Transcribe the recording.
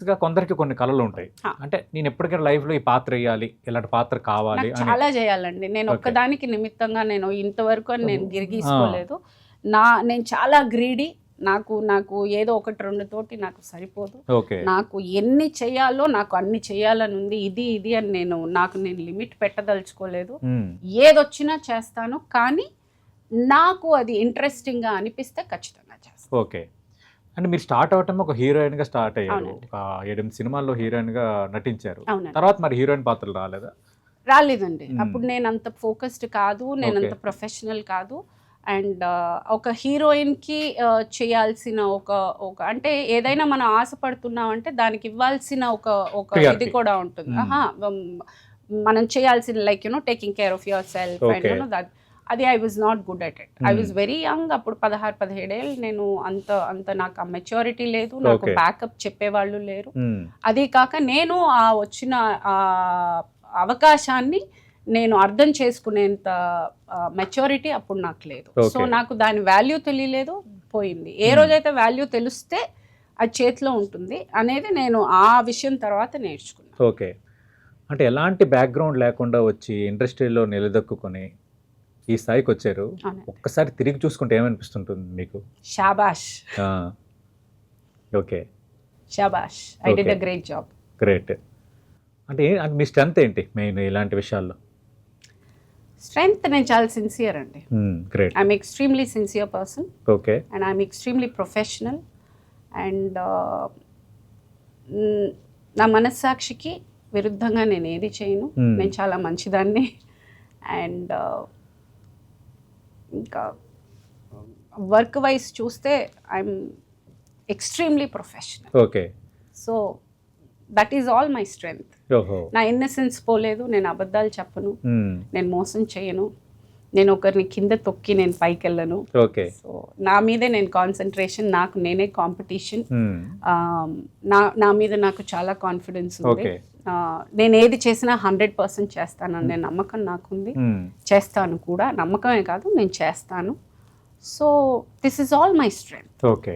కొందరికి కొన్ని కళలు ఉంటాయి. అంటే నేను ఎప్పటికైనా లైఫ్‌లో ఈ పాత్ర ఎయ్యాలి, ఇలాంటి పాత్ర కావాలి నాకు అని. చాలా చేయాలండి. నేను ఓకే. ఒక్కదానికి నిమిత్తంగా నేను ఇంతవరకు అని నేను గిరిగీసుకోలేదు. నేను చాలా గ్రీడీ. నాకు ఏదో ఒకటి రెండు తోటి నాకు సరిపోదు. ఓకే. నాకు ఎన్ని చేయాలో నాకు అన్ని చేయాలని ఉంది. ఇది అని నేను లిమిట్ పెట్టదలుచుకోలేదు. ఏదొచ్చినా చేస్తాను. కానీ నాకు అది ఇంట్రెస్టింగ్గా అనిపిస్తే ఖచ్చితంగా చేస్తాను. ఓకే. అంటే మీరు స్టార్ట్ అవటం ఒక హీరోయిన్‌గా స్టార్ట్ అయ్యారు. అవునండి. ఒక 7 సినిమాల్లో హీరోయిన్‌గా నటించారు. అవునండి. తర్వాత మరి హీరోయిన్ పాత్రలు రాలేదా? రాలేదండి. అప్పుడు నేను అంత ఫోకస్డ్ కాదు, నేను అంత ఓకే. ప్రొఫెషనల్ కాదు. అండ్ ఒక హీరోయిన్కి చేయాల్సిన ఒక ఒక అంటే ఏదైనా మనం ఆశపడుతున్నామంటే దానికి ఇవ్వాల్సిన ఒక ఒక ఇది Priority. కూడా ఉంటుంది. మనం చేయాల్సిన like taking care of yourself Okay. And that అది I was not good at it. I was very young. అప్పుడు 16-17 ఏళ్ళు. నేను అంత నాకు ఆ మెచ్యూరిటీ లేదు, నాకు Okay. బ్యాకప్ చెప్పేవాళ్ళు లేరు. అది కాక నేను ఆ వచ్చిన ఆ అవకాశాన్ని నేను అర్థం చేసుకునేంత మెచ్యూరిటీ అప్పుడు నాకు లేదు. So Okay. నాకు దాని వాల్యూ తెలియలేదు, పోయింది. ఏ రోజైతే వాల్యూ తెలిస్తే అది చేతిలో ఉంటుంది అనేది నేను ఆ విషయం తర్వాత నేర్చుకున్నాను. ఓకే. అంటే ఎలాంటి బ్యాక్‌గ్రౌండ్ లేకుండా వచ్చి ఇండస్ట్రీలో నిలదొక్కుకొని ఈ స్థాయికి వచ్చారు. అవునండి. ఒక్కసారి తిరిగి చూసుకుంటే ఏమనిపిస్తుంటుంది మీకు? షాబాష్, ఆ! ఓకే. షాబాష్, I did Okay. A great job. Great. అంటే మీ స్ట్రెంత్ ఏంటి మెయిన్ ఇలాంటి విషయాల్లో? స్ట్రెంగ్త్ నేను చాలా సిన్సియర్ అండి. Great. I'm extremely sincere person okay. And I'm extremely professional. And నా మనస్సాక్షికి విరుద్ధంగా నేను ఏది చేయను. నేను చాలా మంచిదాన్ని. అండ్ ఇంకా వర్క్ వైజ్ చూస్తే I'm extremely professional. Okay. So that is all my strength. ఓహో! నా ఇన్నసెన్స్ పోలేదు. నేను అబద్ధాలు చెప్పను, హ్మ్. నేను మోసం చేయను, నేను ఒకరిని కింద తొక్కి నేను పైకి వెళ్ళను. ఓకే. సో నా మీదే నేను కాన్సన్ట్రేషన్, నాకు నేనే కాంపిటీషన్. హ్మ్. నా మీద నాకు చాలా కాన్ఫిడెన్స్ ఉంది. ఓకే. నేను ఏది చేసినా 100% చేస్తాననే నమ్మకం నాకుంది. హ్మ్. చేస్తాను కూడా. నమ్మకమే కాదు, నేను చేస్తాను. So this is all my strength. Okay.